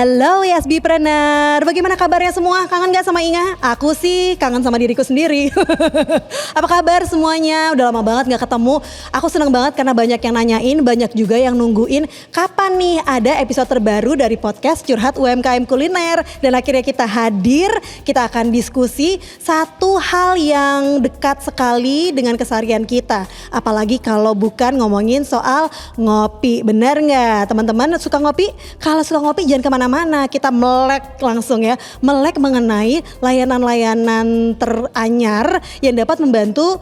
Halo YSBpreneur, bagaimana kabarnya semua? Kangen gak sama Inga? Aku sih kangen sama diriku sendiri. Apa kabar semuanya? Udah lama banget gak ketemu. Aku seneng banget karena banyak yang nanyain, banyak juga yang nungguin kapan nih ada episode terbaru dari podcast Curhat UMKM Kuliner. Dan akhirnya kita hadir, kita akan diskusi satu hal yang dekat sekali dengan keseharian kita. Apalagi kalau bukan ngomongin soal ngopi, bener gak teman-teman? Suka ngopi? Kalau suka ngopi jangan kemana-mana, kita melek langsung ya, melek mengenai layanan-layanan teranyar yang dapat membantu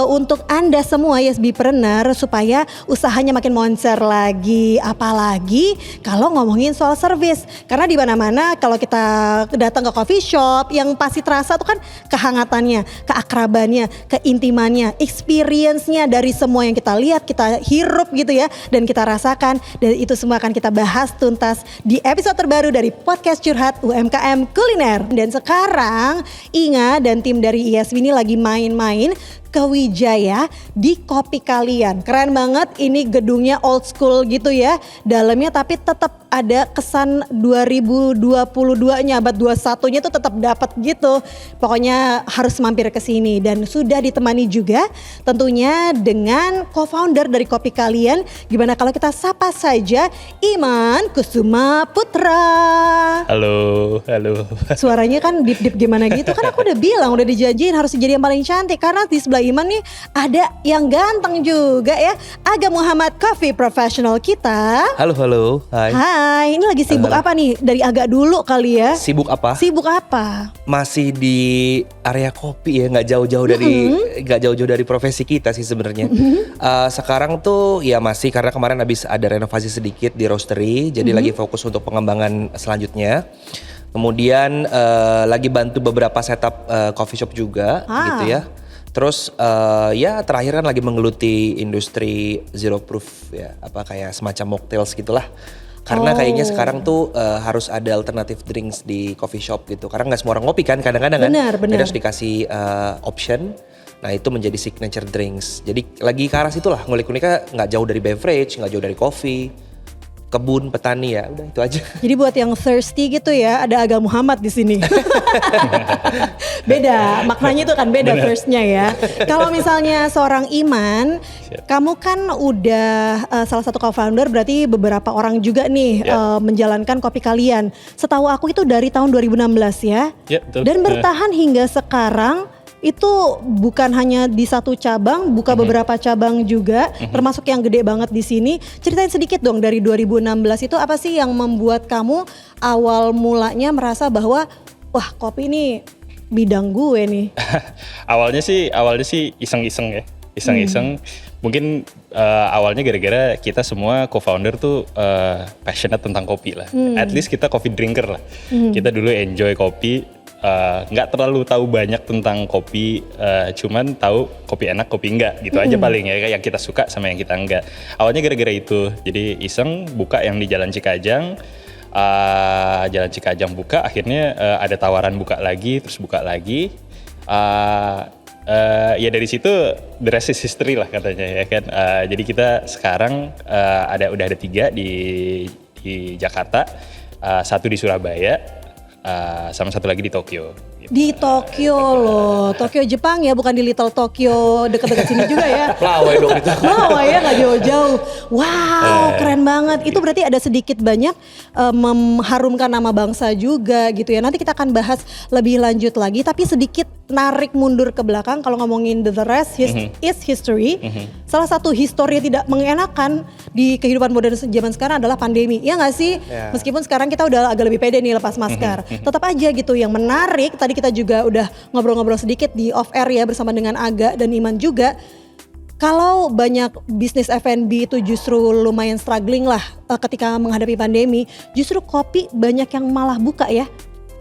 untuk Anda semua YSBpreneur supaya usahanya makin moncer lagi. Apalagi kalau ngomongin soal service, karena di mana-mana kalau kita datang ke coffee shop yang pasti terasa tuh kan kehangatannya, keakrabannya, keintimannya, experience-nya dari semua yang kita lihat, kita hirup gitu ya, dan kita rasakan. Dan itu semua akan kita bahas tuntas di episode terbaru dari podcast Curhat UMKM Kuliner. Dan sekarang Inga dan tim dari ISB ini lagi main-main ke Wijaya di Kopi Kalian. Keren banget, ini gedungnya old school gitu ya dalamnya, tapi tetap ada kesan 2022-nya, abad 21-nya tuh tetap dapat gitu. Pokoknya harus mampir ke sini dan sudah ditemani juga tentunya dengan co-founder dari Kopi Kalian. Gimana kalau kita sapa saja Iman Kusuma Putra. Halo. Suaranya kan deep gimana gitu, kan aku udah bilang, udah dijanjiin harus jadi yang paling cantik karena di sebelah Iman nih ada yang ganteng juga ya, Aga Muhammad Coffee Professional kita. Halo, Hai, ini lagi sibuk apa nih? Dari Aga dulu kali ya. Sibuk apa? Masih di area kopi ya, nggak jauh-jauh dari profesi kita sih sebenarnya. Sekarang tuh ya masih, karena kemarin habis ada renovasi sedikit di roastery, jadi lagi fokus untuk pengembangan selanjutnya. Kemudian lagi bantu beberapa setup coffee shop juga gitu ya. Terus ya terakhir kan lagi menggeluti industri zero proof ya, apa kayak semacam mocktails gitulah. Karena kayaknya sekarang tuh harus ada alternative drinks di coffee shop gitu. Karena nggak semua orang ngopi kan, kadang-kadang kan. Jadi harus dikasih option. Nah itu menjadi signature drinks. Jadi lagi ke arah situlah, ngulik-nguliknya nggak jauh dari beverage, nggak jauh dari coffee. Kebun, petani ya, udah itu aja. Jadi buat yang thirsty gitu ya, ada Aga Muhammad di sini. Beda, maknanya itu kan beda thirstnya ya. Kalau misalnya seorang Iman, kamu kan udah salah satu co-founder, berarti beberapa orang juga nih menjalankan Kopi Kalian. Setahu aku itu dari tahun 2016 ya. Betul. Dan bertahan hingga sekarang. Itu bukan hanya di satu cabang, buka beberapa cabang juga, termasuk yang gede banget di sini. Ceritain sedikit dong dari 2016 itu apa sih yang membuat kamu awal mulanya merasa bahwa wah kopi ini bidang gue nih. awalnya sih iseng-iseng ya, Mungkin awalnya gara-gara kita semua co-founder tuh passionate tentang kopi lah. At least kita coffee drinker lah. Kita dulu enjoy kopi. Nggak terlalu tahu banyak tentang kopi, cuman tahu kopi enak, kopi enggak gitu aja paling ya, yang kita suka sama yang kita enggak. Awalnya gara-gara itu, jadi iseng buka yang di Jalan Cikajang, buka, akhirnya ada tawaran buka lagi, terus buka lagi. Ya dari situ the rest is history lah katanya ya kan. Jadi kita sekarang udah ada 3 di Jakarta, 1 di Surabaya. Sama 1 lagi di Tokyo. Gitu. Di Tokyo loh, Tokyo Jepang ya, bukan di Little Tokyo dekat-dekat sini juga ya. Lawai dong itu. Lawai ya, nggak jauh-jauh. Wow, keren banget. Itu berarti ada sedikit banyak mengharumkan nama bangsa juga gitu ya. Nanti kita akan bahas lebih lanjut lagi, tapi sedikit narik mundur ke belakang. Kalau ngomongin the rest is history. Salah satu histori yang tidak mengenakan di kehidupan modern zaman sekarang adalah pandemi. Ya nggak sih? Meskipun sekarang kita udah agak lebih pede nih lepas masker. Tetap aja gitu yang menarik. Tadi kita juga udah ngobrol-ngobrol sedikit di off air ya bersama dengan Aga dan Iman juga. Kalau banyak bisnis F&B itu justru lumayan struggling lah ketika menghadapi pandemi. Justru kopi banyak yang malah buka ya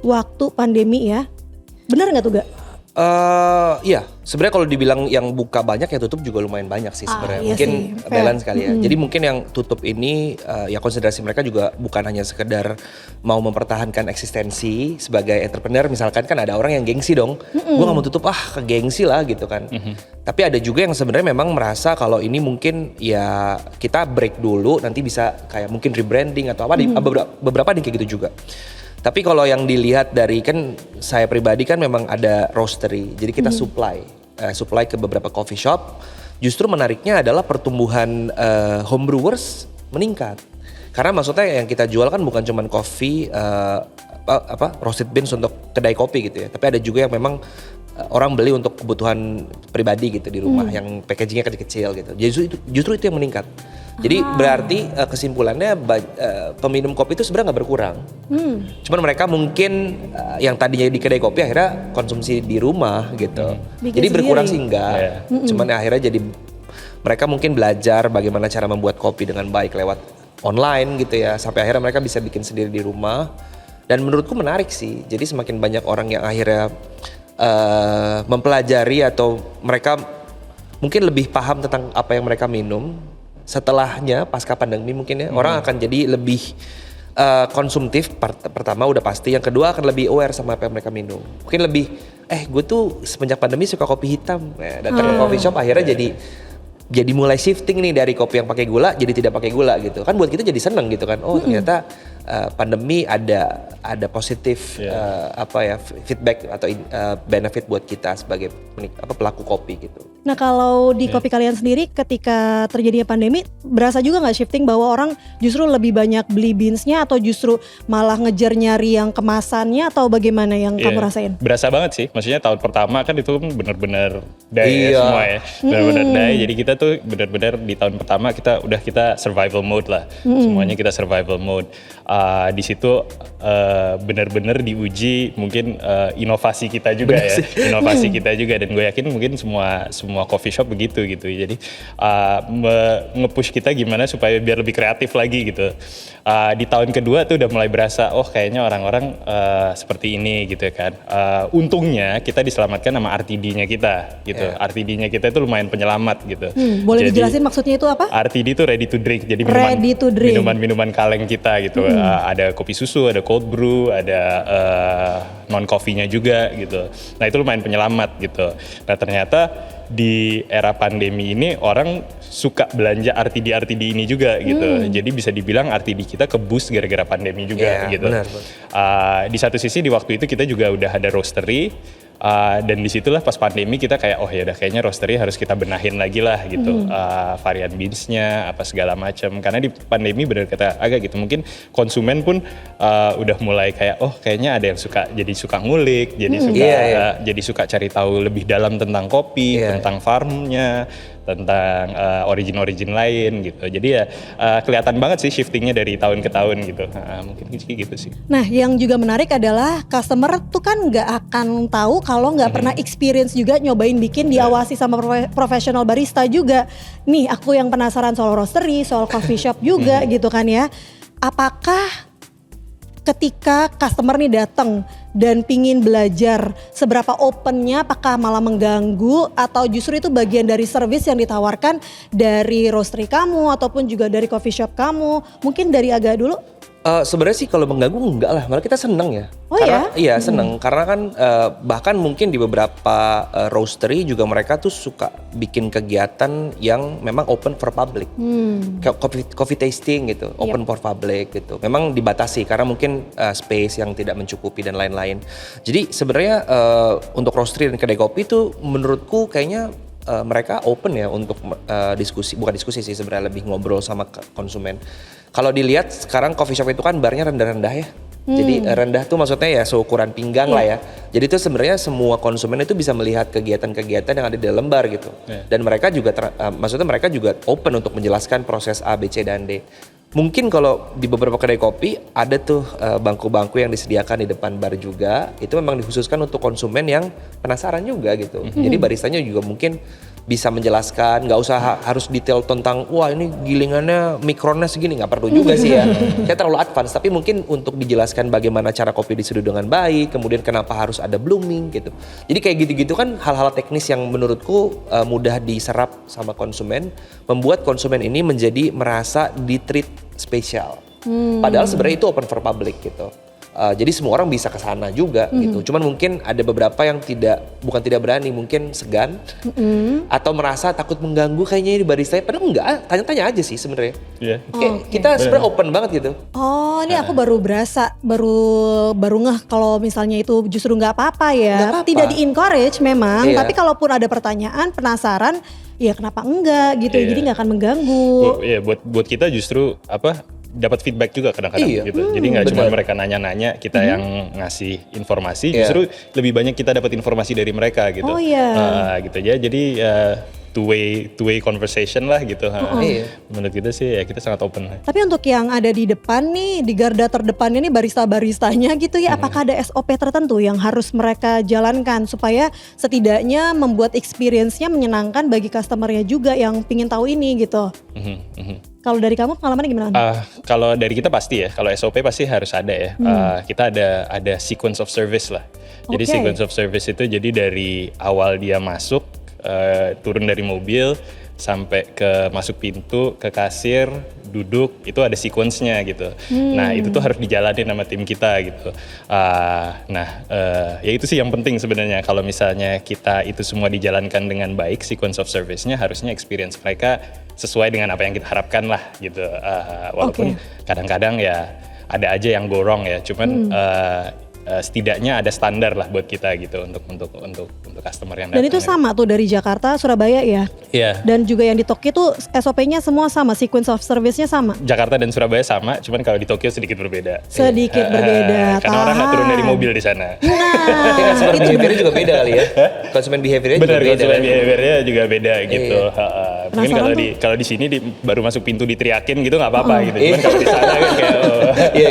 waktu pandemi ya. Bener nggak tuh Ga? Iya, sebenarnya kalau dibilang yang buka banyak, yang tutup juga lumayan banyak sih sebenarnya. Iya Mungkin sih, fair. balance kali ya. Jadi mungkin yang tutup ini ya konsiderasi mereka juga bukan hanya sekedar mau mempertahankan eksistensi sebagai entrepreneur. Misalkan kan ada orang yang gengsi dong, gue gak mau tutup ke gengsi lah gitu kan. Tapi ada juga yang sebenarnya memang merasa kalau ini mungkin ya kita break dulu, nanti bisa kayak mungkin rebranding atau apa. Beberapa kayak gitu juga. Tapi kalau yang dilihat dari kan saya pribadi kan memang ada roastery, jadi kita supply ke beberapa coffee shop. Justru menariknya adalah pertumbuhan home brewers meningkat. Karena maksudnya yang kita jual kan bukan cuma kopi roasted beans untuk kedai kopi gitu ya, tapi ada juga yang memang orang beli untuk kebutuhan pribadi gitu di rumah yang packagingnya kecil-kecil gitu. Justru itu yang meningkat. Jadi berarti kesimpulannya peminum kopi itu sebenarnya nggak berkurang. Cuman mereka mungkin yang tadinya di kedai kopi akhirnya konsumsi di rumah gitu. Bikin Jadi berkurang sendiri. sih enggak. Cuman akhirnya jadi mereka mungkin belajar bagaimana cara membuat kopi dengan baik lewat online gitu ya. Sampai akhirnya mereka bisa bikin sendiri di rumah. Dan menurutku menarik sih. Jadi semakin banyak orang yang akhirnya mempelajari atau mereka mungkin lebih paham tentang apa yang mereka minum. Setelahnya pasca pandemi mungkin ya orang akan jadi lebih konsumtif. Pertama udah pasti, yang kedua akan lebih aware sama apa yang mereka minum. Mungkin lebih gue tuh semenjak pandemi suka kopi hitam. Datang ke coffee shop akhirnya jadi mulai shifting nih dari kopi yang pakai gula jadi tidak pakai gula gitu. Kan buat kita jadi seneng gitu kan. Oh ternyata pandemi ada positif feedback atau benefit buat kita sebagai pelaku kopi gitu. Nah kalau di kopi kalian sendiri ketika terjadinya pandemi, berasa juga gak shifting bahwa orang justru lebih banyak beli beansnya atau justru malah ngejar nyari yang kemasannya atau bagaimana yang kamu rasain? Berasa banget sih, maksudnya tahun pertama kan itu bener-bener die ya semua ya. Bener-bener die, jadi kita tuh bener-bener di tahun pertama kita survival mode lah. Semuanya kita survival mode. Di situ bener-bener diuji mungkin inovasi kita juga ya. Inovasi kita juga, dan gue yakin mungkin semua coffee shop begitu gitu. Jadi nge-push kita gimana supaya biar lebih kreatif lagi gitu. Di tahun kedua tuh udah mulai berasa kayaknya orang-orang seperti ini gitu kan. Untungnya kita diselamatkan sama RTD-nya kita gitu. RTD-nya kita itu lumayan penyelamat gitu. Boleh Jadi, dijelasin maksudnya itu apa? RTD itu ready to drink. Jadi minuman kaleng kita gitu. Ada kopi susu, ada cold brew, ada non coffee-nya juga gitu. Nah, itu lumayan penyelamat gitu. Nah, ternyata di era pandemi ini orang suka belanja RTD ini juga gitu. Jadi bisa dibilang RTD kita ke-boost gara-gara pandemi juga gitu. Benar. Di satu sisi di waktu itu kita juga udah ada roastery. Dan disitulah pas pandemi kita kayak ya udah kayaknya roastery harus kita benahin lagi lah gitu. Varian beansnya apa segala macam, karena di pandemi benar kata agak gitu mungkin konsumen pun udah mulai kayak kayaknya ada yang suka ngulik, jadi suka cari tahu lebih dalam tentang kopi, tentang farmnya, tentang origin lain gitu. Jadi ya kelihatan banget sih shiftingnya dari tahun ke tahun gitu. Mungkin gitu sih. Nah yang juga menarik adalah customer tuh kan nggak akan tahu kalau nggak pernah experience juga nyobain bikin, diawasi sama profesional barista juga. Nih aku yang penasaran soal roastery, soal coffee shop juga gitu kan ya. Apakah ketika customer nih datang dan pingin belajar, seberapa opennya, apakah malah mengganggu atau justru itu bagian dari service yang ditawarkan dari roastery kamu ataupun juga dari coffee shop kamu? Mungkin dari Aga dulu. Sebenarnya sih kalau mengganggu enggak lah, malah kita seneng ya. Oh karena, ya? Iya seneng, karena kan bahkan mungkin di beberapa roastery juga mereka tuh suka bikin kegiatan yang memang open for public. Kayak coffee tasting gitu, open for public gitu. Memang dibatasi karena mungkin space yang tidak mencukupi dan lain-lain. Jadi sebenarnya untuk roastery dan kedai kopi tuh menurutku kayaknya mereka open ya untuk bukan diskusi sih sebenarnya, lebih ngobrol sama konsumen. Kalau dilihat sekarang coffee shop itu kan barnya rendah-rendah ya. Jadi rendah tuh maksudnya ya seukuran pinggang lah ya. Jadi itu sebenarnya semua konsumen itu bisa melihat kegiatan-kegiatan yang ada di dalam bar gitu. Dan mereka juga maksudnya mereka juga open untuk menjelaskan proses A, B, C dan D. Mungkin kalau di beberapa kedai kopi ada tuh bangku-bangku yang disediakan di depan bar juga. Itu memang dikhususkan untuk konsumen yang penasaran juga gitu. Jadi baristanya juga mungkin bisa menjelaskan, nggak usah harus detail tentang wah ini gilingannya mikronnya segini, nggak perlu juga sih ya. Saya terlalu advance, tapi mungkin untuk dijelaskan bagaimana cara kopi diseduh dengan baik, kemudian kenapa harus ada blooming gitu. Jadi kayak gitu-gitu kan hal-hal teknis yang menurutku mudah diserap sama konsumen, membuat konsumen ini menjadi merasa di-treat spesial. Padahal sebenarnya itu open for public gitu. Jadi semua orang bisa ke sana juga gitu. Cuman mungkin ada beberapa yang bukan tidak berani, mungkin segan atau merasa takut mengganggu kayaknya di barista. Padahal enggak, tanya-tanya aja sih sebenarnya. Iya. Kita sebenarnya open banget gitu. Oh, ini aku baru berasa, baru ngeh kalau misalnya itu justru nggak apa-apa ya. Nggak apa-apa. Tidak di-encourage memang, Iya. tapi kalaupun ada pertanyaan, penasaran, ya kenapa enggak gitu. Iya. Jadi nggak akan mengganggu. Buat kita justru dapat feedback juga kadang-kadang Iya. gitu. Jadi nggak cuma Benar. mereka nanya-nanya, kita yang ngasih informasi, Iya. justru lebih banyak kita dapat informasi dari mereka gitu. Oh, iya. Gitu ya. Jadi two way conversation lah gitu. Iya. Menurut kita sih ya kita sangat open. Tapi untuk yang ada di depan nih, di garda terdepannya nih barista-baristanya gitu ya, apakah ada SOP tertentu yang harus mereka jalankan supaya setidaknya membuat experience-nya menyenangkan bagi customer-nya juga yang pingin tahu ini gitu. Kalau dari kamu pengalamannya gimana? Kalau dari kita pasti ya, kalau SOP pasti harus ada ya. Kita ada sequence of service lah. Jadi Oke. sequence of service itu jadi dari awal dia masuk, turun dari mobil, sampai ke masuk pintu, ke kasir, duduk, itu ada sequence-nya gitu. Nah itu tuh harus dijalanin sama tim kita gitu. Ya itu sih yang penting sebenarnya. Kalau misalnya kita itu semua dijalankan dengan baik, sequence of service-nya harusnya experience mereka sesuai dengan apa yang kita harapkan lah gitu. Walaupun kadang-kadang ya ada aja yang go wrong ya. Cuman setidaknya ada standar lah buat kita gitu untuk customer yang datang. Dan itu sama tuh dari Jakarta, Surabaya ya? Iya. Dan juga yang di Tokyo tuh SOP-nya semua sama, sequence of service-nya sama? Jakarta dan Surabaya sama, cuman kalau di Tokyo sedikit berbeda. Sedikit berbeda. Karena orang nggak turun dari mobil di sana. Tapi konsumen behavior juga beda kali ya. Konsumen behaviornya juga Benar, beda. konsumen kan? behaviornya juga beda gitu. Mungkin Penasaran kalau di sini baru masuk pintu diteriakin gitu nggak apa-apa gitu. Cuman kalau di sana kan kayak Iya.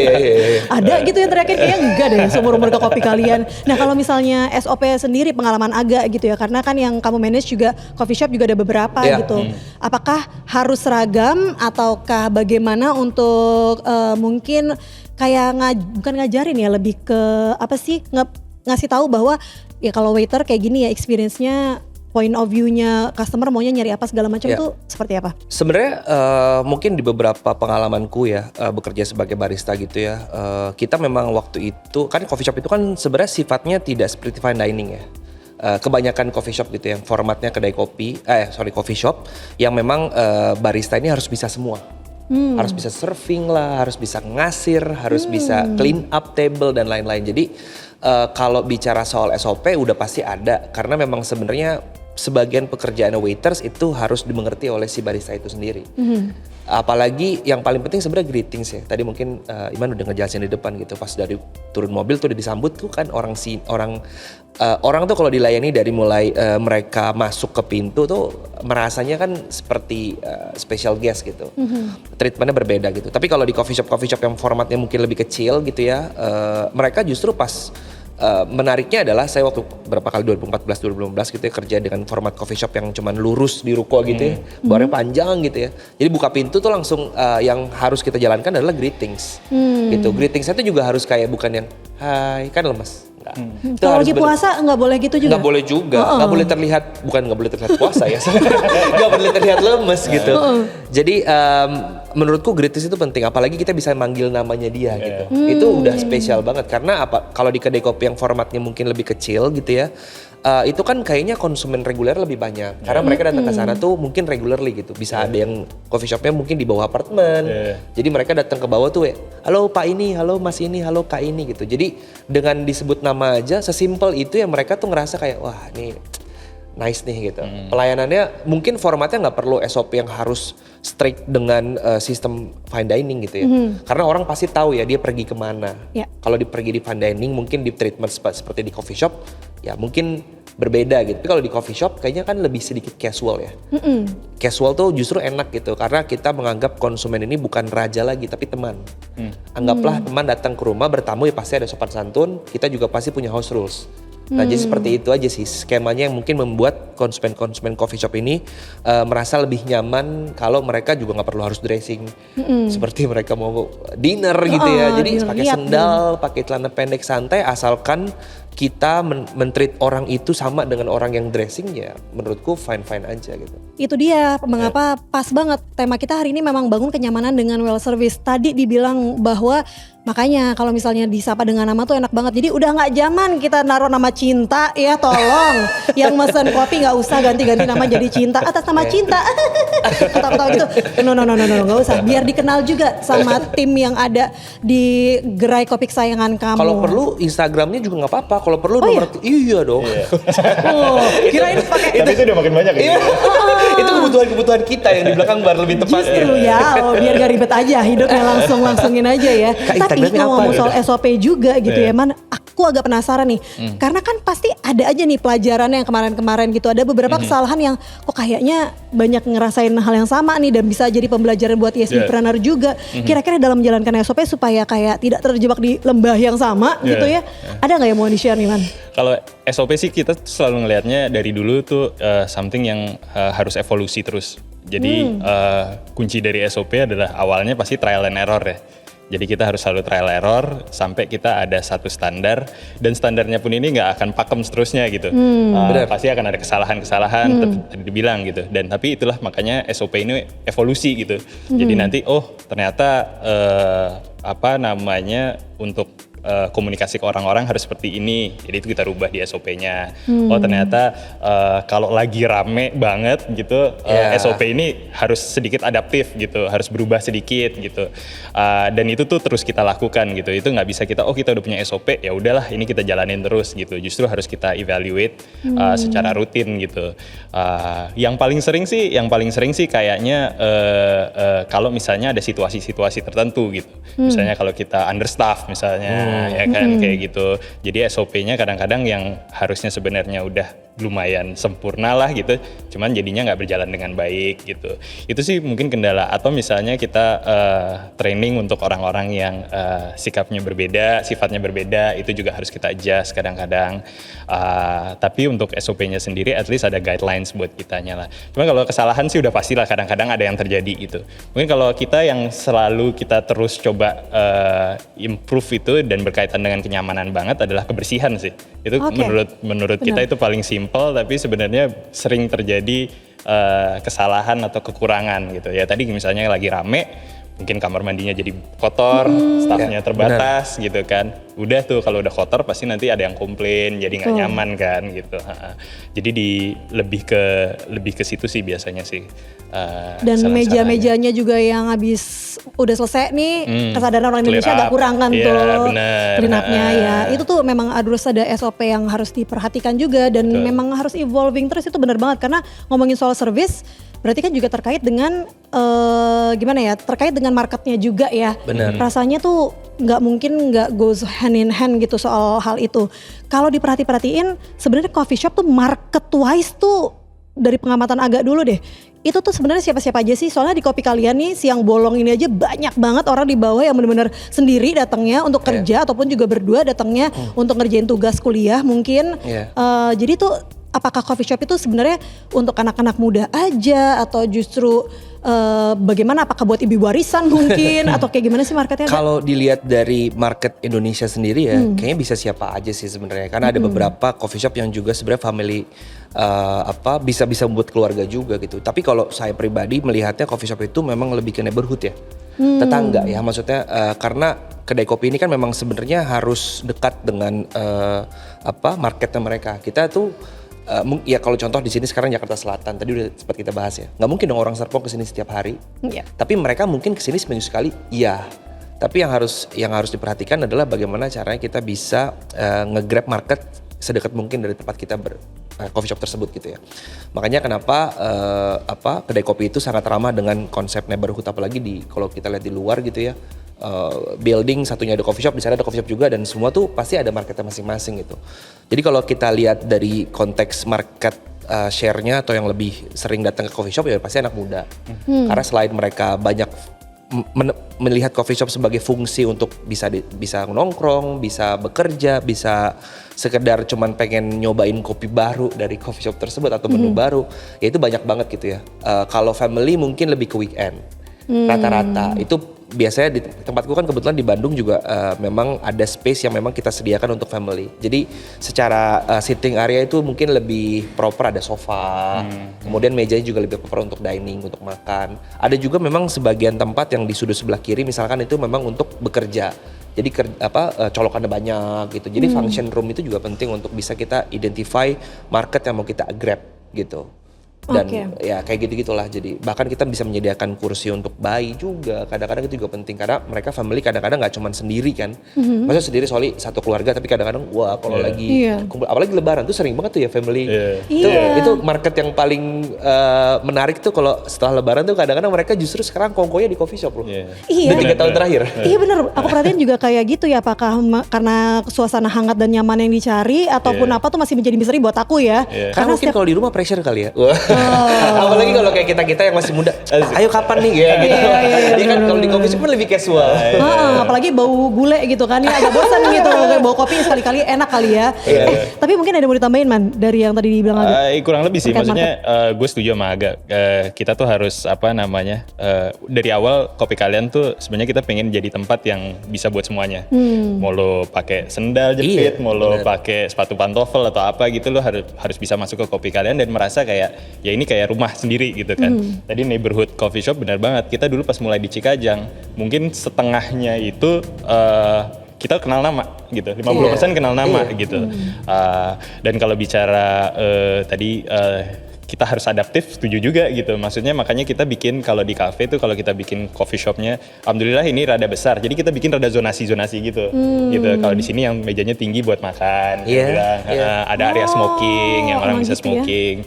Ada gitu yang teriakin, kayaknya enggak deh seumur-umur ke kopi kalian. Nah kalau misalnya SOP sendiri pengalaman Aga gitu ya, karena kan yang kamu manage juga coffee shop juga ada beberapa Iya. gitu. Apakah harus seragam ataukah bagaimana untuk mungkin kayak bukan ngajarin ya, lebih ke apa sih, ngasih tahu bahwa ya kalau waiter kayak gini ya experience-nya, point of view-nya customer maunya nyari apa segala macam Iya. tuh seperti apa? Sebenarnya mungkin di beberapa pengalamanku ya bekerja sebagai barista gitu ya, kita memang waktu itu kan coffee shop itu kan sebenarnya sifatnya tidak seperti fine dining ya. Kebanyakan coffee shop gitu yang formatnya kedai kopi, coffee shop yang memang barista ini harus bisa semua. Harus bisa serving lah, harus bisa ngasir, harus bisa clean up table dan lain-lain. Jadi kalau bicara soal SOP udah pasti ada, karena memang sebenarnya sebagian pekerjaan waiters itu harus dimengerti oleh si barista itu sendiri. Apalagi yang paling penting sebenarnya greetings ya. Tadi mungkin Iman udah ngejelasin di depan gitu. Pas dari turun mobil tuh udah disambut tuh kan orang tuh kalau dilayani dari mulai mereka masuk ke pintu tuh merasanya kan seperti special guest gitu. Treatmentnya berbeda gitu. Tapi kalau di coffee shop yang formatnya mungkin lebih kecil gitu ya, mereka justru pas menariknya adalah saya waktu berapa kali 2014-2015 gitu ya kerja dengan format coffee shop yang cuman lurus di ruko gitu ya, barnya panjang gitu ya. Jadi buka pintu tuh langsung yang harus kita jalankan adalah greetings gitu. Greetingsnya tuh juga harus kayak bukan yang hai kan lemes. Itu Kalau harus lagi puasa nggak boleh gitu juga? Nggak boleh juga, nggak boleh terlihat, nggak boleh terlihat puasa ya, nggak boleh terlihat lemes gitu. Jadi menurutku greetings itu penting, apalagi kita bisa manggil namanya dia gitu. Itu udah spesial banget, karena apa? Kalau di kedai kopi yang formatnya mungkin lebih kecil gitu ya, itu kan kayaknya konsumen reguler lebih banyak, karena mereka datang ke sana tuh mungkin regularly gitu. Bisa ada yang coffee shopnya mungkin di bawah apartemen, jadi mereka datang ke bawah tuh, halo Pak ini, halo Mas ini, halo Kak ini gitu. Jadi dengan disebut nama aja, sesimpel itu yang mereka tuh ngerasa kayak wah ini nice nih gitu. Pelayanannya mungkin formatnya nggak perlu SOP yang harus strict dengan sistem fine dining gitu ya. Karena orang pasti tahu ya dia pergi kemana. Ya. Kalau pergi di fine dining mungkin di treatment seperti di coffee shop ya mungkin berbeda gitu. Tapi kalau di coffee shop kayaknya kan lebih sedikit casual ya. Casual tuh justru enak gitu karena kita menganggap konsumen ini bukan raja lagi tapi teman. Anggaplah teman datang ke rumah bertamu ya pasti ada sopan santun. Kita juga pasti punya house rules. Nah jadi seperti itu aja sih skemanya yang mungkin membuat konsumen coffee shop ini merasa lebih nyaman kalau mereka juga nggak perlu harus dressing seperti mereka mau dinner gitu ya. Jadi pakai sendal, pakai celana pendek santai asalkan kita men-treat orang itu sama dengan orang yang dressing ya menurutku fine-fine aja gitu. Itu dia mengapa pas banget tema kita hari ini memang bangun kenyamanan dengan well service. Tadi dibilang bahwa makanya kalau misalnya disapa dengan nama tuh enak banget. Jadi udah nggak zaman kita naruh nama Cinta ya, tolong. Yang mesen kopi nggak usah ganti-ganti nama jadi Cinta atas nama Cinta. Ketawa-ketawa gitu. No nggak usah. Biar dikenal juga sama tim yang ada di gerai kopi kesayangan kamu. Kalau perlu Instagramnya juga nggak apa-apa. Kalau perlu nomor iya dong. Kirain pakai Tapi itu udah makin banyak ya. Itu kebutuhan kita yang di belakang bar lebih tepatnya. Justru ya, biar gak ribet aja hidupnya, langsungin aja ya. Tapi ngomong soal SOP juga gitu ya, man, aku agak penasaran nih. Karena kan pasti ada aja nih pelajaran yang kemarin-kemarin gitu. Ada beberapa kesalahan yang kok kayaknya banyak ngerasain hal yang sama nih dan bisa jadi pembelajaran buat ESG-planner juga. Kira-kira dalam menjalankan SOP supaya kayak tidak terjebak di lembah yang sama gitu ya. Ada gak yang mau di-share nih, Man? Kalau SOP sih kita selalu ngelihatnya dari dulu tuh something yang harus evolusi terus. Jadi kunci dari SOP adalah awalnya pasti trial and error ya. Jadi kita harus selalu trial error sampai kita ada satu standar dan standarnya pun ini nggak akan pakem seterusnya gitu. Pasti akan ada kesalahan-kesalahan tadi dibilang gitu. Dan tapi itulah makanya SOP ini evolusi gitu. Jadi nanti ternyata untuk komunikasi ke orang-orang harus seperti ini, jadi itu kita rubah di SOP-nya. Oh ternyata kalau lagi rame banget gitu, SOP ini harus sedikit adaptif gitu, harus berubah sedikit gitu. Dan itu tuh terus kita lakukan gitu. Itu nggak bisa kita kita udah punya SOP, ya udahlah ini kita jalanin terus gitu. Justru harus kita evaluate secara rutin gitu. Yang paling sering sih kayaknya kalau misalnya ada situasi-situasi tertentu gitu. Misalnya kalau kita understaff misalnya. Ya kan kayak gitu. Jadi SOP-nya kadang-kadang yang harusnya sebenarnya udah lumayan sempurna lah gitu, cuman jadinya nggak berjalan dengan baik gitu. Itu sih mungkin kendala. Atau misalnya kita training untuk orang-orang yang sikapnya berbeda, sifatnya berbeda, itu juga harus kita adjust kadang-kadang. Tapi untuk SOP-nya sendiri at least ada guidelines buat kitanya lah. Cuman kalau kesalahan sih udah pastilah kadang-kadang ada yang terjadi gitu. Mungkin kalau kita yang selalu kita terus coba improve itu dan berkaitan dengan kenyamanan banget adalah kebersihan sih. Itu menurut kita itu paling simple, tapi sebenarnya sering terjadi kesalahan atau kekurangan gitu ya. Tadi misalnya lagi rame, mungkin kamar mandinya jadi kotor, stafnya terbatas gitu kan. Udah tuh kalau udah kotor pasti nanti ada yang komplain, jadi nggak nyaman kan gitu. Jadi lebih ke situ sih biasanya sih. Dan meja-mejanya juga yang habis udah selesai nih, kesadaran orang Indonesia agak kurang kan tuh clean up-nya ya. Itu tuh memang harus ada SOP yang harus diperhatikan juga dan memang harus evolving terus. Itu benar banget karena ngomongin soal service berarti kan juga terkait dengan terkait dengan marketnya juga ya. Benar. Rasanya tuh nggak mungkin nggak goes hand in hand gitu soal hal itu. Kalau diperhatiin sebenarnya coffee shop tuh market wise tuh dari pengamatan agak dulu deh. Itu tuh sebenarnya siapa-siapa aja sih? Soalnya di kopi kalian nih siang bolong ini aja banyak banget orang di bawah yang benar-benar sendiri datangnya untuk kerja ataupun juga berdua datangnya untuk ngerjain tugas kuliah mungkin. Jadi tuh apakah coffee shop itu sebenarnya untuk anak-anak muda aja atau justru bagaimana, apakah buat ibu warisan mungkin atau kayak gimana sih marketnya? Kalau dilihat dari market Indonesia sendiri ya kayaknya bisa siapa aja sih sebenarnya, karena ada beberapa coffee shop yang juga sebenarnya family bisa membuat keluarga juga gitu. Tapi kalau saya pribadi melihatnya coffee shop itu memang lebih ke neighborhood ya, tetangga ya, maksudnya karena kedai kopi ini kan memang sebenarnya harus dekat dengan marketnya mereka. Kita tuh ya kalau contoh di sini sekarang Jakarta Selatan tadi udah sempat kita bahas ya, nggak mungkin dong orang Serpong kesini setiap hari. Tapi mereka mungkin kesini seminggu sekali, iya. Tapi yang harus diperhatikan adalah bagaimana caranya kita bisa nge-grab market sedekat mungkin dari tempat kita coffee shop tersebut gitu ya. Makanya kenapa kedai kopi itu sangat ramah dengan konsep neighborhood, apalagi kalau kita lihat di luar gitu ya. Building satunya ada coffee shop, di sana ada coffee shop juga, dan semua tuh pasti ada marketnya masing-masing gitu. Jadi kalau kita lihat dari konteks market share-nya atau yang lebih sering datang ke coffee shop ya pasti anak muda. Karena selain mereka banyak melihat coffee shop sebagai fungsi untuk bisa nongkrong, bisa bekerja, bisa sekedar cuman pengen nyobain kopi baru dari coffee shop tersebut atau menu baru, ya itu banyak banget gitu ya. Kalau family mungkin lebih ke weekend. Rata-rata itu biasanya di tempatku kan kebetulan di Bandung juga memang ada space yang memang kita sediakan untuk family. Jadi secara sitting area itu mungkin lebih proper, ada sofa, kemudian mejanya juga lebih proper untuk dining, untuk makan. Ada juga memang sebagian tempat yang di sudut sebelah kiri misalkan itu memang untuk bekerja. Jadi colokannya banyak gitu. Jadi function room itu juga penting untuk bisa kita identify market yang mau kita grab gitu. Dan ya kayak gitu-gitulah. Jadi bahkan kita bisa menyediakan kursi untuk bayi juga. Kadang-kadang itu juga penting karena mereka family kadang-kadang nggak cuma sendiri kan. Maksudnya sendiri soalnya satu keluarga, tapi kadang-kadang wah kalau lagi kumpul, apalagi lebaran tuh sering banget tuh ya family. Itu market yang paling menarik tuh kalau setelah lebaran tuh kadang-kadang mereka justru sekarang kongkonya di coffee shop loh. Udah 3 tahun terakhir. Iya bener, aku perhatiin juga kayak gitu ya, apakah karena suasana hangat dan nyaman yang dicari ataupun apa tuh masih menjadi misteri buat aku ya. Karena mungkin kalau di rumah pressure kali ya. Apalagi kalau kayak kita yang masih muda, ayo kapan nih ya gitu. Iya kan kalau di coffee shop lebih casual. Apalagi bau gule gitu kan ya, agak bosan gitu. Kayak bau kopi sekali-kali enak kali ya. Tapi mungkin ada yang mau ditambahin Man dari yang tadi dibilang Aga? Kurang lebih sih, maksudnya gue setuju sama Aga. Kita tuh harus dari awal kopi kalian tuh sebenarnya kita pengen jadi tempat yang bisa buat semuanya. Mau lo pakai sendal jepit, mau lo pakai sepatu pantofel atau apa gitu, lo harus bisa masuk ke kopi kalian dan merasa kayak ya ini kayak rumah sendiri gitu kan. Tadi neighborhood coffee shop benar banget. Kita dulu pas mulai di Cikajang, mungkin setengahnya itu kita kenal nama gitu, 50% kenal nama gitu. Dan kalau bicara tadi kita harus adaptif, setuju juga gitu. Maksudnya makanya kita bikin kalau di cafe tuh, kalau kita bikin coffee shopnya, alhamdulillah ini rada besar. Jadi kita bikin rada zonasi-zonasi gitu. Gitu. Kalau di sini yang mejanya tinggi buat makan, ada area smoking yang orang bisa smoking.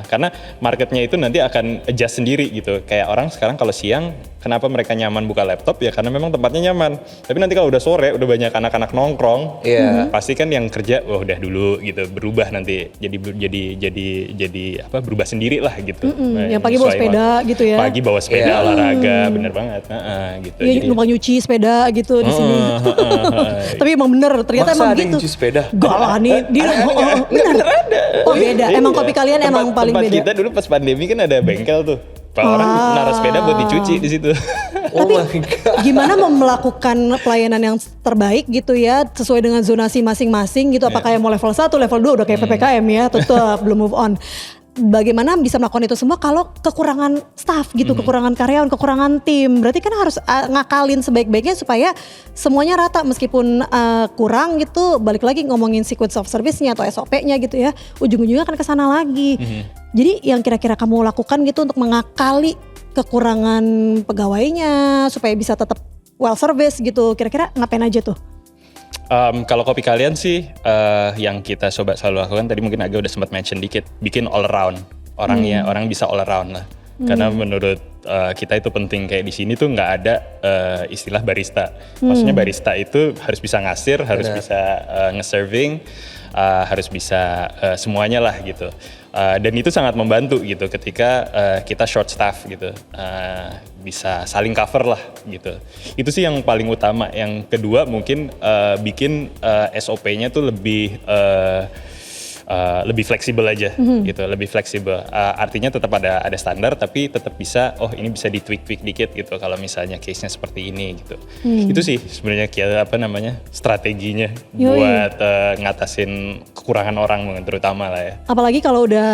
Karena marketnya itu nanti akan adjust sendiri gitu. Kayak orang sekarang kalau siang, kenapa mereka nyaman buka laptop ya karena memang tempatnya nyaman. Tapi nanti kalau udah sore, udah banyak anak-anak nongkrong, pasti kan yang kerja, wah udah dulu gitu, berubah nanti jadi berubah sendiri lah gitu. Yang pagi bawa sepeda gitu ya. Pagi bawa sepeda olahraga, bener banget. Gitu. Iya, numpang nyuci sepeda gitu di sini. Tapi emang bener, ternyata Masa emang ada gitu. nyuci sepeda? Gak lah nih, bener ada. Oh beda, emang kopi kalian emang paling beda. Tempat kita dulu pas pandemi kan ada bengkel tuh. Orang naruh sepeda buat dicuci di situ. Tapi gimana mau melakukan pelayanan yang terbaik gitu ya, sesuai dengan zonasi masing-masing gitu. Apakah yang mau level 1, level 2 udah kayak PPKM ya, tetap belum move on. Bagaimana bisa melakukan itu semua kalau kekurangan staff gitu, kekurangan karyawan, kekurangan tim. Berarti kan harus ngakalin sebaik-baiknya supaya semuanya rata, meskipun kurang gitu. Balik lagi ngomongin sequence of service-nya atau SOP-nya gitu ya, ujung-ujungnya akan kesana lagi. Jadi yang kira-kira kamu lakukan gitu untuk mengakali kekurangan pegawainya supaya bisa tetap well service gitu, kira-kira ngapain aja tuh? Kalau kopi kalian sih yang kita coba selalu lakukan, tadi mungkin agak udah sempat mention dikit, bikin all around. Orang bisa all around lah. Karena menurut kita itu penting, kayak di sini tuh nggak ada istilah barista. Maksudnya barista itu harus bisa ngasir, harus bisa nge-serving, harus bisa semuanya lah gitu. Dan itu sangat membantu gitu ketika kita short staff gitu, bisa saling cover lah gitu. Itu sih yang paling utama. Yang kedua mungkin bikin SOP-nya tuh lebih fleksibel aja gitu, lebih fleksibel. Artinya tetap ada standar, tapi tetap bisa, ini bisa di tweak dikit gitu kalau misalnya case-nya seperti ini gitu. Itu sih sebenarnya strateginya buat ngatasin kekurangan orang terutama lah ya. Apalagi kalau udah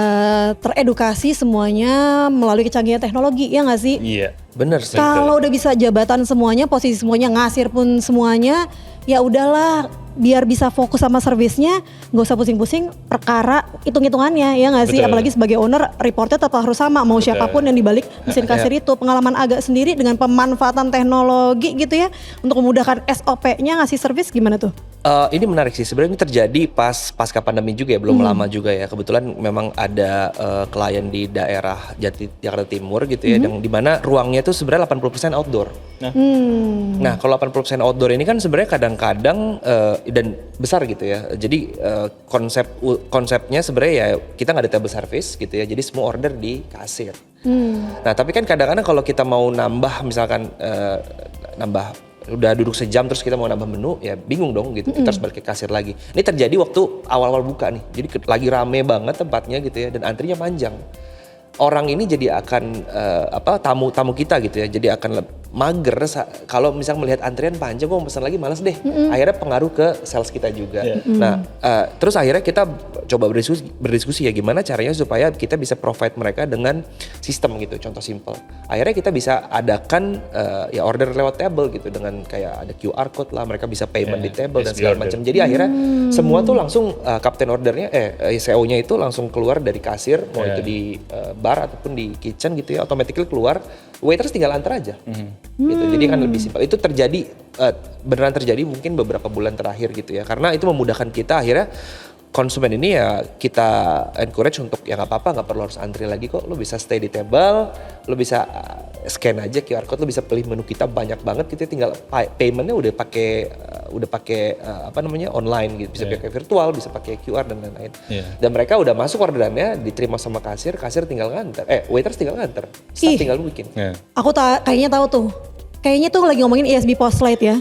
teredukasi semuanya melalui kecanggihan teknologi, ya nggak sih? Iya. Bener sih. Kalau udah bisa jabatan semuanya, posisi semuanya, ngasir pun semuanya, ya udahlah, biar bisa fokus sama servisnya, nggak usah pusing-pusing perkara hitung-hitungannya, ya nggak sih? Apalagi sebagai owner, reportnya tetap harus sama, mau siapapun yang dibalik mesin kasir itu. Pengalaman agak sendiri dengan pemanfaatan teknologi gitu ya, untuk memudahkan SOP-nya ngasih servis gimana tuh? Ini menarik sih, sebenarnya ini terjadi pasca pandemi juga ya, belum lama juga ya. Kebetulan memang ada klien di daerah Jakarta Timur gitu ya, yang dimana ruangnya itu sebenarnya 80% outdoor. Nah kalau 80% outdoor ini kan sebenarnya kadang-kadang dan besar gitu ya. Jadi konsepnya sebenarnya ya kita nggak ada table service gitu ya. Jadi semua order di kasir. Nah tapi kan kadang-kadang kalau kita mau nambah misalkan nambah udah duduk sejam terus kita mau nambah menu ya bingung dong gitu, kita harus balik ke kasir lagi. Ini terjadi waktu awal-awal buka nih, jadi lagi rame banget tempatnya gitu ya dan antrinya panjang. Orang ini jadi akan tamu kita gitu ya, jadi akan mager kalau misalnya melihat antrian panjang, gue mau pesan lagi malas deh. Akhirnya pengaruh ke sales kita juga. Nah terus akhirnya kita coba berdiskusi ya gimana caranya supaya kita bisa provide mereka dengan sistem gitu. Contoh simple, akhirnya kita bisa adakan ya order lewat table gitu dengan kayak ada QR code lah, mereka bisa payment di table dan segala macam. Jadi akhirnya semua tuh langsung kapten ordernya CO-nya itu langsung keluar dari kasir, mau itu di bar ataupun di kitchen gitu ya, automatically keluar, waiters tinggal antar aja. Gitu. Jadi kan lebih simpel. Itu terjadi beneran terjadi mungkin beberapa bulan terakhir gitu ya. Karena itu memudahkan kita, akhirnya konsumen ini ya kita encourage untuk ya nggak apa-apa, nggak perlu harus antri lagi kok. Lo bisa stay di table, lo bisa scan aja QR code, lo bisa pilih menu kita banyak banget gitu. Tinggal paymentnya udah pakai online gitu, bisa pakai virtual, bisa pakai QR dan lain-lain. Dan mereka udah masuk orderannya, diterima sama kasir tinggal nganter. Waiters tinggal nganter, staff tinggal bikin. Aku kayaknya tahu tuh. Kayaknya tuh lagi ngomongin ESB Postlight ya.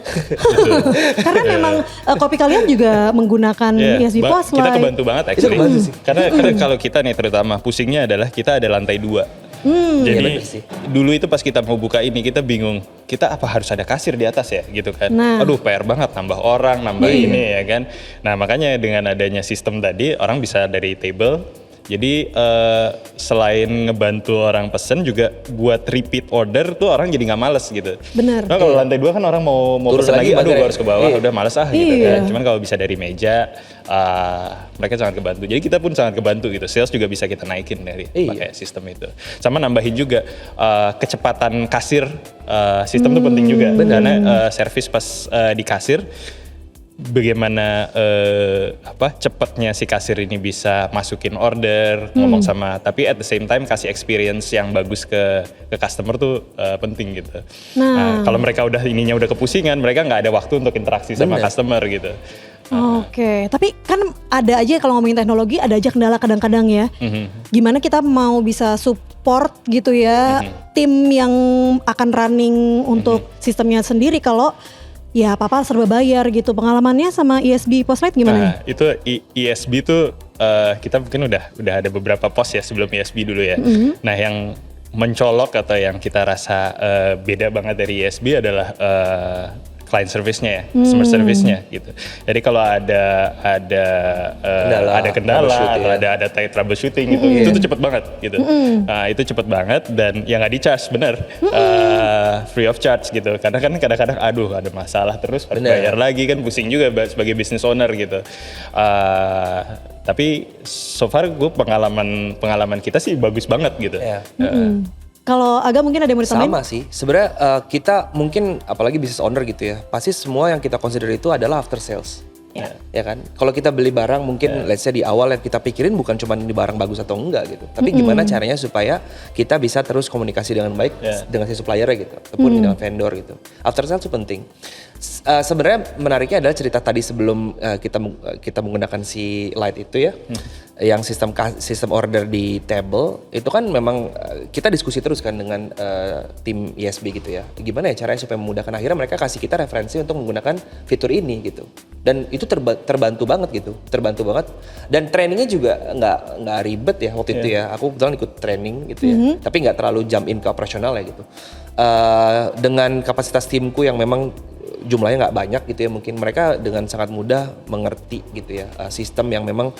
Karena memang kopi kalian juga menggunakan ESB Postlight. Kita kebantu banget actually. Karena kalau kita nih terutama pusingnya adalah kita ada lantai 2. Jadi dulu itu pas kita mau buka ini kita bingung, kita apa harus ada kasir di atas ya gitu kan. Aduh PR banget, nambah orang, nambah ini ya kan. Nah makanya dengan adanya sistem tadi orang bisa dari table. Jadi selain ngebantu orang pesen juga buat repeat order tuh orang jadi nggak males gitu. Benar. Nah kalau lantai 2 kan orang mau pesen lagi, aduh gue harus ke bawah, udah males gitu kan. Cuman kalau bisa dari meja, mereka sangat kebantu. Jadi kita pun sangat kebantu gitu. Sales juga bisa kita naikin dari pakai sistem itu. Sama nambahin juga kecepatan kasir, sistem itu penting juga. Karena service pas di kasir, bagaimana cepatnya si kasir ini bisa masukin order, ngomong sama, tapi at the same time kasih experience yang bagus ke customer tuh penting gitu. Nah kalau mereka udah kepusingan, mereka nggak ada waktu untuk interaksi sama customer gitu. Oke, tapi kan ada aja kalau ngomongin teknologi ada aja kendala kadang-kadang ya. Gimana kita mau bisa support gitu ya tim yang akan running untuk sistemnya sendiri kalau ya apa-apa serba bayar gitu. Pengalamannya sama ESB Postlight gimana nih? Itu ESB tuh kita mungkin udah ada beberapa pos ya sebelum ESB dulu ya. Nah yang mencolok atau yang kita rasa beda banget dari ESB adalah client service-nya ya, customer service-nya gitu. Jadi kalau ada kendala atau ada troubleshooting gitu, itu tuh cepet banget gitu. Itu cepet banget dan ya nggak di-charge, bener. Free of charge gitu. Karena kan kadang-kadang aduh ada masalah terus harus bayar lagi kan, pusing juga sebagai business owner gitu. Tapi so far gue pengalaman kita sih bagus banget gitu. Kalau Aga mungkin ada yang mau ditambahin? Sama sih, sebenarnya kita mungkin apalagi business owner gitu ya, pasti semua yang kita consider itu adalah after sales. Ya kan, kalau kita beli barang mungkin let's say di awal yang kita pikirin bukan cuma ini barang bagus atau enggak gitu, tapi gimana caranya supaya kita bisa terus komunikasi dengan baik dengan si suppliernya gitu, ataupun dengan vendor gitu. After sales itu penting. Sebenarnya menariknya adalah cerita tadi sebelum kita menggunakan si Light itu ya, yang sistem order di table itu kan memang kita diskusi terus kan dengan tim ESB gitu ya, gimana ya caranya supaya memudahkan. Akhirnya mereka kasih kita referensi untuk menggunakan fitur ini gitu, dan itu terbantu banget dan trainingnya juga nggak ribet ya waktu itu ya. Aku kebetulan ikut training gitu ya, tapi nggak terlalu jump in ke operasional ya gitu. Dengan kapasitas timku yang memang jumlahnya nggak banyak gitu ya, mungkin mereka dengan sangat mudah mengerti gitu ya sistem yang memang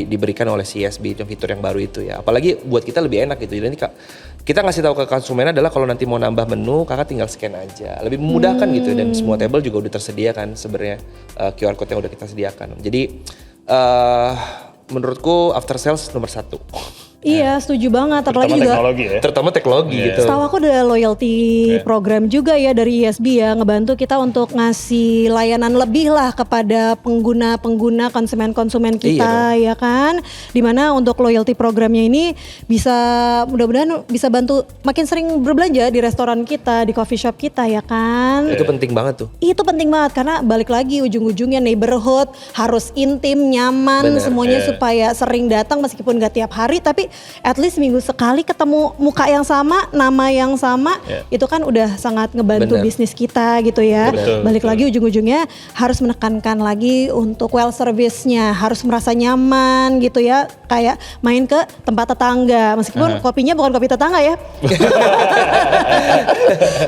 diberikan oleh CSB itu, fitur yang baru itu ya. Apalagi buat kita lebih enak gitu. Jadi kita ngasih tahu ke konsumen adalah kalau nanti mau nambah menu kakak tinggal scan aja, lebih memudahkan gitu, dan semua table juga udah tersedia kan sebenarnya QR code yang udah kita sediakan. Jadi menurutku after sales nomor 1. Iya, setuju banget. Apalagi juga terutama teknologi gitu. Setahu aku ada loyalty program juga ya dari ESB ya, ngebantu kita untuk ngasih layanan lebih lah kepada pengguna-pengguna, konsumen-konsumen kita ya kan. Dimana untuk loyalty programnya ini bisa mudah-mudahan bisa bantu makin sering berbelanja di restoran kita, di coffee shop kita ya kan. Itu penting banget tuh. Itu penting banget karena balik lagi ujung-ujungnya neighborhood harus intim, nyaman, semuanya supaya sering datang meskipun gak tiap hari, tapi at least minggu sekali ketemu muka yang sama, nama yang sama, itu kan udah sangat ngebantu Bener. bisnis kita gitu ya. Betul, Balik betul. lagi ujung-ujungnya harus menekankan lagi untuk well service-nya, harus merasa nyaman gitu ya, kayak main ke tempat tetangga, meskipun kopinya bukan kopi tetangga ya.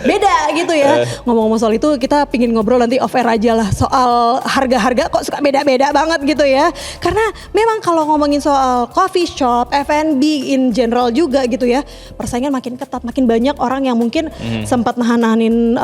Beda gitu ya. Ngomong-ngomong soal itu, kita pingin ngobrol nanti off air aja lah soal harga-harga kok suka beda-beda banget gitu ya. Karena memang kalau ngomongin soal coffee shop, F&B in general juga gitu ya, persaingan makin ketat, makin banyak orang yang mungkin sempat nahan-nahanin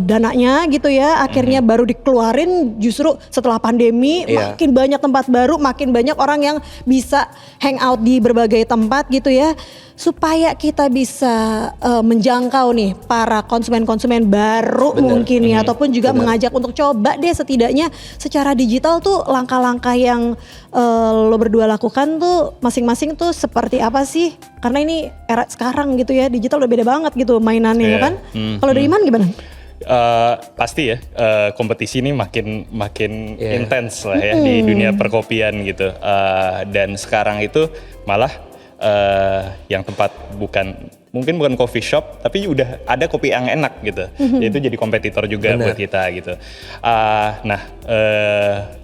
dananya gitu ya, akhirnya baru dikeluarin justru setelah pandemi. Iya. Makin banyak tempat baru, makin banyak orang yang bisa hang out di berbagai tempat gitu ya, supaya kita bisa menjangkau nih para konsumen-konsumen baru mungkin ya, ataupun juga mengajak untuk coba deh setidaknya secara digital tuh langkah-langkah yang lo berdua lakukan tuh masing-masing tuh seperti apa sih? Karena ini era sekarang gitu ya, digital udah beda banget gitu mainannya ya kan. Kalau dari Iman gimana? Pasti ya, kompetisi ini makin intens lah ya di dunia perkopian gitu. Dan sekarang itu malah yang tempat mungkin bukan coffee shop, tapi udah ada kopi yang enak gitu. Itu jadi kompetitor juga buat kita gitu.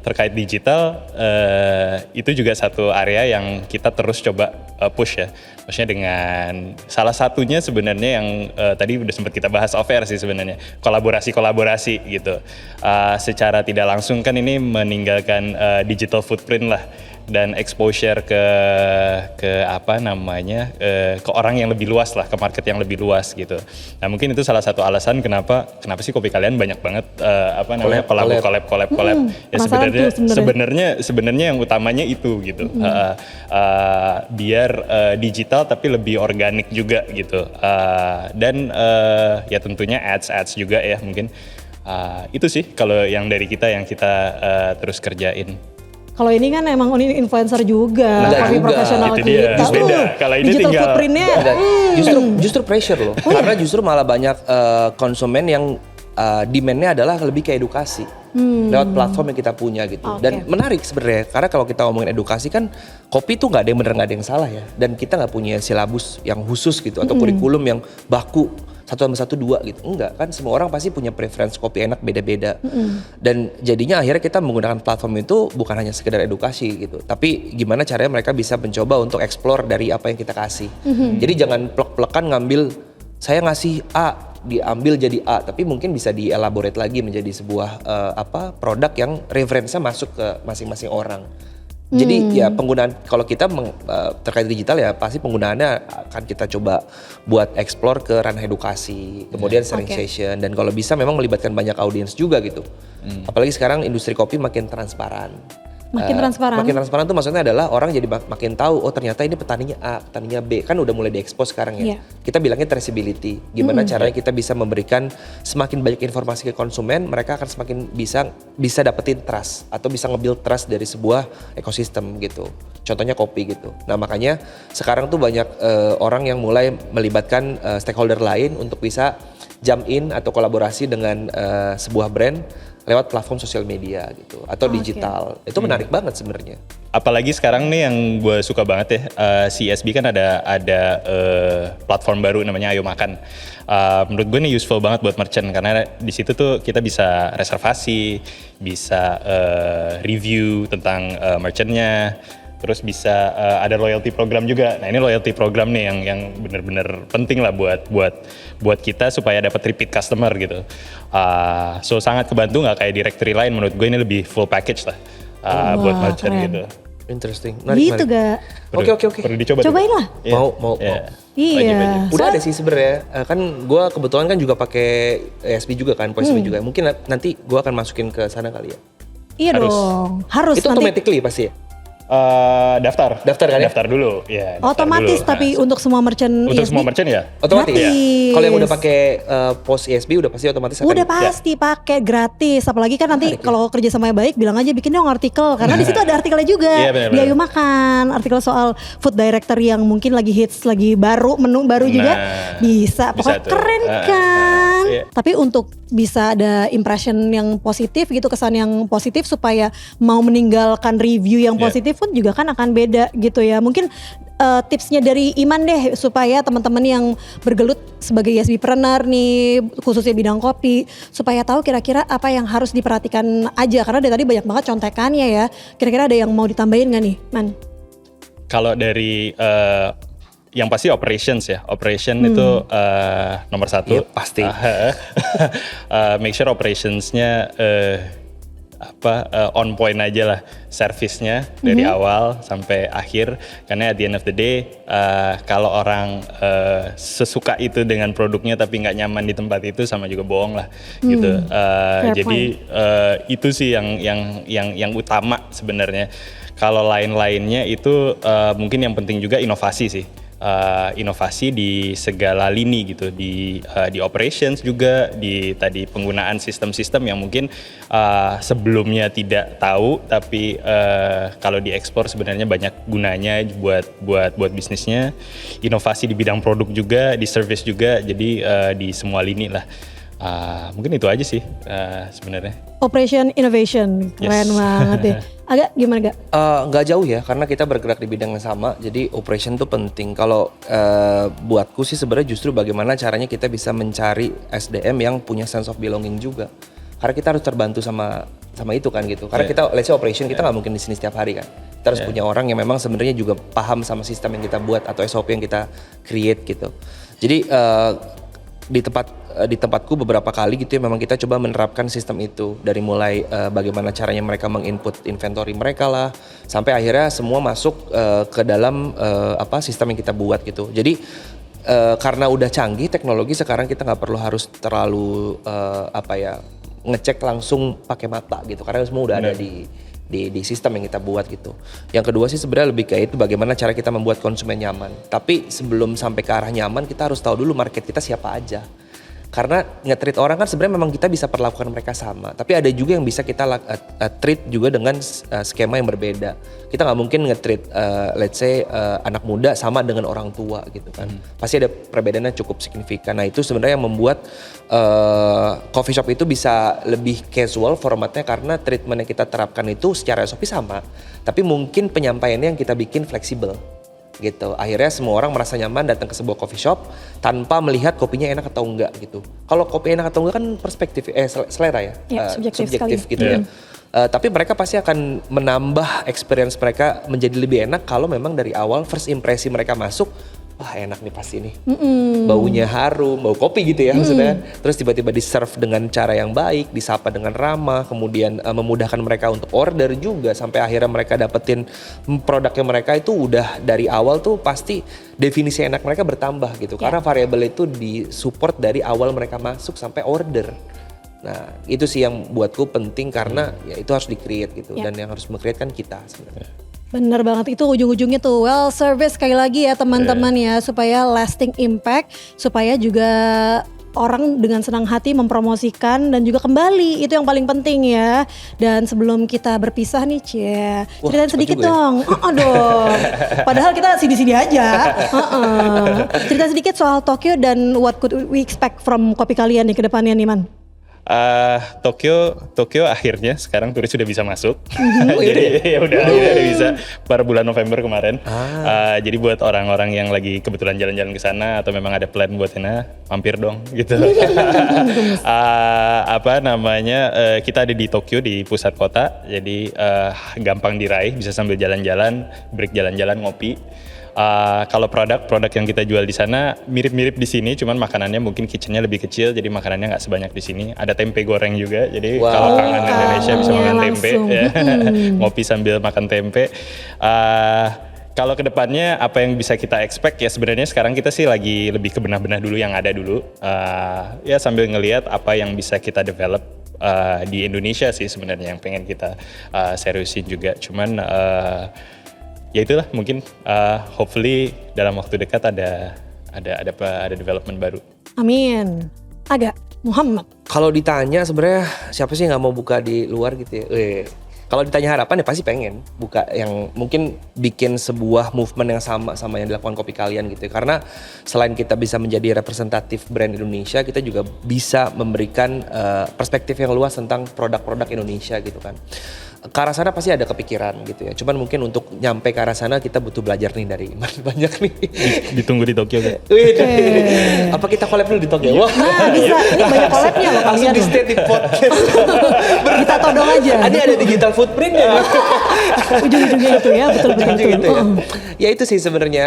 Terkait digital, itu juga satu area yang kita terus coba push ya. Maksudnya dengan salah satunya sebenarnya yang tadi udah sempat kita bahas off air sih sebenarnya, kolaborasi gitu. Secara tidak langsung kan ini meninggalkan digital footprint lah, dan exposure ke apa namanya, ke orang yang lebih luas lah, ke market yang lebih luas gitu. Nah mungkin itu salah satu alasan kenapa sih kopi kalian banyak banget collab. Ya sebenarnya yang utamanya itu gitu. Biar digital tapi lebih organik juga gitu. Dan ya tentunya ads juga ya mungkin. Itu sih kalau yang dari kita yang kita terus kerjain. Kalau ini kan emang influencer juga, tapi profesional itu dia. kita. Beda. Kalau ini digital tinggal footprintnya. Justru pressure loh. Karena justru malah banyak konsumen yang demand-nya adalah lebih ke edukasi lewat platform yang kita punya gitu. Dan menarik sebenarnya, karena kalau kita ngomongin edukasi kan kopi tuh nggak ada yang benar, nggak ada yang salah ya. Dan kita nggak punya silabus yang khusus gitu atau kurikulum yang baku 1+1+2 gitu. Enggak kan, semua orang pasti punya preference kopi enak beda-beda. Dan jadinya akhirnya kita menggunakan platform itu bukan hanya sekedar edukasi gitu, tapi gimana caranya mereka bisa mencoba untuk explore dari apa yang kita kasih. Jadi jangan plek-plekan ngambil, saya ngasih A diambil jadi A, tapi mungkin bisa dielaborate lagi menjadi sebuah produk yang referensinya masuk ke masing-masing orang. Jadi ya penggunaan, kalau kita terkait digital ya pasti penggunaannya akan kita coba buat explore ke ranah edukasi, kemudian sharing session, dan kalau bisa memang melibatkan banyak audiens juga gitu. Apalagi sekarang industri kopi makin transparan. Makin transparan. Makin transparan tuh maksudnya adalah orang jadi makin tahu, oh ternyata ini petaninya A, petaninya B, kan udah mulai diekspos sekarang ya. Kita bilangnya traceability. Gimana caranya kita bisa memberikan semakin banyak informasi ke konsumen, mereka akan semakin bisa dapetin trust atau bisa nge-build trust dari sebuah ekosistem gitu. Contohnya kopi gitu. Nah makanya sekarang tuh banyak orang yang mulai melibatkan stakeholder lain untuk bisa jump in atau kolaborasi dengan sebuah brand lewat platform sosial media gitu atau digital. Itu menarik banget sebenarnya. Apalagi sekarang nih yang gue suka banget ya, CSB kan ada platform baru namanya Ayo Makan. Menurut gue ini useful banget buat merchant, karena di situ tuh kita bisa reservasi, bisa review tentang merchantnya, terus bisa ada loyalty program juga. Nah ini loyalty program nih yang benar-benar penting lah buat kita supaya dapat repeat customer gitu. So sangat kebantu, nggak kayak directory lain. Menurut gue ini lebih full package lah buat merchant keren. gitu. Interesting. Gitu gak? Oke. Perlu dicoba. Cobain lah. Mau. Iya. Udah ada sih sebenarnya. Kan gue kebetulan kan juga pakai ESB juga kan, POSB juga. Mungkin nanti gue akan masukin ke sana kali ya. Iya dong. Harus Itu nanti. automatically pasti ya? Daftar kan ya? Daftar dulu ya. Otomatis dulu. tapi untuk semua merchant untuk ESB? semua merchant ya Otomatis. Gratis. Kalau yang udah pakai pos ESB udah pasti otomatis akan. Udah pasti pakai gratis, apalagi kan nanti kalau kerja sama yang baik bilang aja bikin dong artikel, karena di situ ada artikelnya juga. Iya, benar, Di Ayo Makan, artikel soal food director yang mungkin lagi hits, lagi baru, menu baru juga bisa. Pokoknya tuh. keren kan. Iya. Tapi untuk bisa ada impression yang positif gitu, kesan yang positif supaya mau meninggalkan review yang positif pun juga kan akan beda gitu ya. Mungkin tipsnya dari Iman deh supaya teman-teman yang bergelut sebagai ESBpreneur nih, khususnya bidang kopi, supaya tahu kira-kira apa yang harus diperhatikan aja, karena dari tadi banyak banget contekannya ya. Kira-kira ada yang mau ditambahin nggak nih, Man? Kalau dari yang pasti operations ya, itu nomor satu. Iya, pasti. Make sure operationsnya on point aja lah, service-nya dari awal sampai akhir. Karena at the end of the day, kalau orang sesuka itu dengan produknya tapi nggak nyaman di tempat itu, sama juga bohong lah, gitu. Jadi itu sih yang utama sebenarnya. Kalau lain-lainnya itu mungkin yang penting juga inovasi sih. Inovasi di segala lini gitu, di operations juga, di tadi penggunaan sistem-sistem yang mungkin sebelumnya tidak tahu, tapi kalau diekspor sebenarnya banyak gunanya buat bisnisnya. Inovasi di bidang produk juga, di service juga, jadi di semua lini lah. Mungkin itu aja sih sebenarnya. Operation Innovation, keren banget ya. Agak gimana gak? Nggak jauh ya, karena kita bergerak di bidang yang sama, jadi operation tuh penting. Kalau buatku sih sebenarnya justru bagaimana caranya kita bisa mencari SDM yang punya sense of belonging juga. Karena kita harus terbantu sama itu kan gitu. Karena kita, let's say operation, kita nggak mungkin di sini setiap hari kan. Kita harus punya orang yang memang sebenarnya juga paham sama sistem yang kita buat atau SOP yang kita create gitu. Jadi di tempatku beberapa kali gitu ya, memang kita coba menerapkan sistem itu, dari mulai bagaimana caranya mereka menginput inventory mereka lah, sampai akhirnya semua masuk ke dalam sistem yang kita buat gitu. Jadi karena udah canggih teknologi sekarang, kita nggak perlu harus terlalu ngecek langsung pakai mata gitu, karena semua udah ada di sistem yang kita buat gitu. Yang kedua sih sebenarnya lebih kayak itu, bagaimana cara kita membuat konsumen nyaman. Tapi sebelum sampai ke arah nyaman, kita harus tahu dulu market kita siapa aja. Karena nge-treat orang kan sebenarnya memang kita bisa perlakukan mereka sama, tapi ada juga yang bisa kita treat juga dengan skema yang berbeda. Kita nggak mungkin nge-treat let's say anak muda sama dengan orang tua gitu kan. Pasti ada perbedaannya cukup signifikan. Nah itu sebenarnya yang membuat coffee shop itu bisa lebih casual formatnya, karena treatment yang kita terapkan itu secara SOP sama, tapi mungkin penyampaiannya yang kita bikin fleksibel gitu. Akhirnya semua orang merasa nyaman datang ke sebuah coffee shop tanpa melihat kopinya enak atau enggak gitu. Kalau kopi enak atau enggak kan perspektif, selera ya, subjektif gitu ya. Tapi mereka pasti akan menambah experience mereka menjadi lebih enak kalau memang dari awal first impresi mereka masuk, wah enak nih pasti nih, baunya harum, bau kopi gitu ya maksudnya. Terus tiba-tiba di-serve dengan cara yang baik, disapa dengan ramah, kemudian memudahkan mereka untuk order juga, sampai akhirnya mereka dapetin produknya mereka itu udah dari awal tuh pasti definisi enak mereka bertambah gitu. Karena variabel itu disupport dari awal mereka masuk sampai order. Nah itu sih yang buatku penting, karena ya itu harus di-create gitu, dan yang harus meng-create kan kita sebenarnya. Bener banget, itu ujung-ujungnya tuh well service sekali lagi ya teman-teman ya, supaya lasting impact, supaya juga orang dengan senang hati mempromosikan dan juga kembali, itu yang paling penting ya. Dan sebelum kita berpisah nih ceritain sedikit dong. Dong. Padahal kita sini-sini aja. Cerita sedikit soal Tokyo dan what could we expect from kopi kalian nih ke depannya nih Man. Tokyo akhirnya sekarang turis sudah bisa masuk. Jadi ya udah bisa pada bulan November kemarin. Jadi buat orang-orang yang lagi kebetulan jalan-jalan ke sana atau memang ada plan buat sana, mampir dong gitu. Kita ada di Tokyo, di pusat kota. Jadi gampang diraih, bisa sambil jalan-jalan, break jalan-jalan, ngopi. Kalau produk yang kita jual di sana mirip-mirip di sini, cuman makanannya mungkin kitchennya lebih kecil, jadi makanannya nggak sebanyak di sini. Ada tempe goreng juga, jadi kalau kangen Indonesia bisa makan tempe, ya. Ngopi sambil makan tempe. Kalau kedepannya apa yang bisa kita expect ya, sebenarnya sekarang kita sih lagi lebih ke benah-benah dulu yang ada dulu, ya sambil ngelihat apa yang bisa kita develop di Indonesia sih sebenarnya yang pengen kita seriusin juga. Cuman ya itulah mungkin hopefully dalam waktu dekat ada development baru. Amin. Agak Muhammad. Kalau ditanya sebenarnya siapa sih nggak mau buka di luar gitu ya? Kalau ditanya harapan ya pasti pengen buka yang mungkin bikin sebuah movement yang sama yang dilakukan kopi kalian gitu ya. Karena selain kita bisa menjadi representatif brand Indonesia, kita juga bisa memberikan perspektif yang luas tentang produk-produk Indonesia gitu kan. ke arah sana pasti ada kepikiran gitu ya. Cuman mungkin untuk nyampe ke arah sana kita butuh belajar nih dari Iman banyak nih. Ditunggu di Tokyo kan? Apa kita collab dulu di Tokyo? Wah, Nah bisa, ini banyak collabnya loh langsung kalian. di state di podcast. Kita todong aja. Ini ada digital footprintnya. Ujung-ujungnya itu ya, betul-betul. Gitu ya. Ya itu sih sebenarnya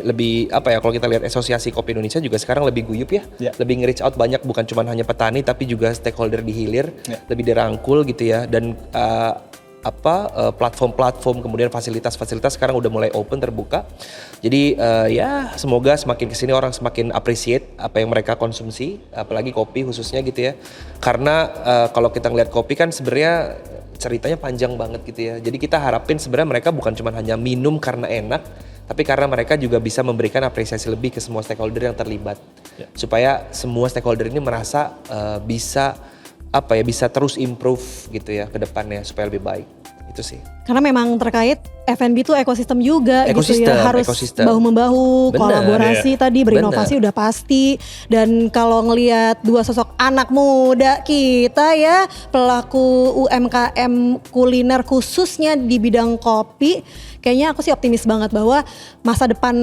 lebih apa ya, kalau kita lihat Asosiasi Kopi Indonesia juga sekarang lebih guyup ya. Lebih nge-reach out banyak, bukan cuma hanya petani tapi juga stakeholder di hilir, lebih dirangkul gitu ya. Dan platform-platform kemudian fasilitas-fasilitas sekarang udah mulai open, terbuka. Jadi ya semoga semakin kesini orang semakin appreciate apa yang mereka konsumsi, apalagi kopi khususnya gitu ya. Karena kalau kita ngeliat kopi kan sebenarnya ceritanya panjang banget gitu ya. Jadi kita harapin sebenarnya mereka bukan cuma hanya minum karena enak, tapi karena mereka juga bisa memberikan apresiasi lebih ke semua stakeholder yang terlibat. Supaya semua stakeholder ini merasa bisa terus improve gitu ya ke depannya supaya lebih baik. Itu sih. Karena memang terkait F&B itu ekosistem juga gitu ya, harus bahu-membahu, kolaborasi tadi, berinovasi udah pasti. Dan kalau ngelihat dua sosok anak muda kita ya, pelaku UMKM kuliner khususnya di bidang kopi, kayaknya aku sih optimis banget bahwa masa depan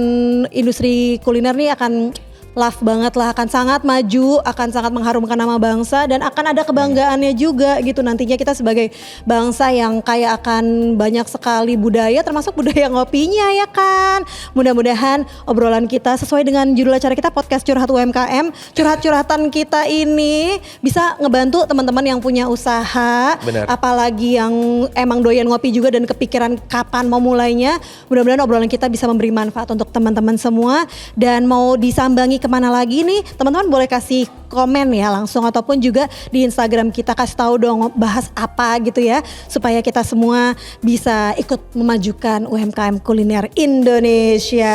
industri kuliner nih akan love banget lah, akan sangat maju, akan sangat mengharumkan nama bangsa, dan akan ada kebanggaannya juga gitu nantinya kita sebagai bangsa yang kaya akan banyak sekali budaya, termasuk budaya ngopinya ya kan. Mudah-mudahan obrolan kita sesuai dengan judul acara kita, podcast Curhat UMKM, curhat-curhatan kita ini bisa ngebantu teman-teman yang punya usaha. Benar. Apalagi yang emang doyan ngopi juga dan kepikiran kapan mau mulainya. Mudah-mudahan obrolan kita bisa memberi manfaat untuk teman-teman semua. Dan mau disambangi kemana lagi nih, teman-teman boleh kasih komen ya langsung, ataupun juga di Instagram kita, kasih tahu dong bahas apa gitu ya, supaya kita semua bisa ikut memajukan UMKM kuliner Indonesia.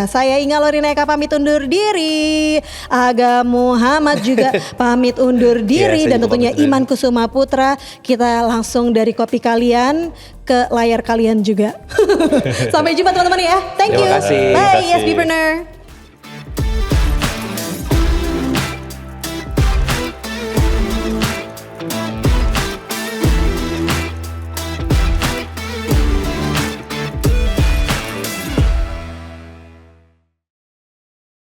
Saya Inga Lorina Eka pamit undur diri, Aga Muhammad juga pamit undur diri, dan tentunya Iman Kusuma Putra. Kita langsung dari kopi kalian ke layar kalian juga. Sampai jumpa teman-teman ya. Thank you. Terima kasih. Bye, ESB Burner.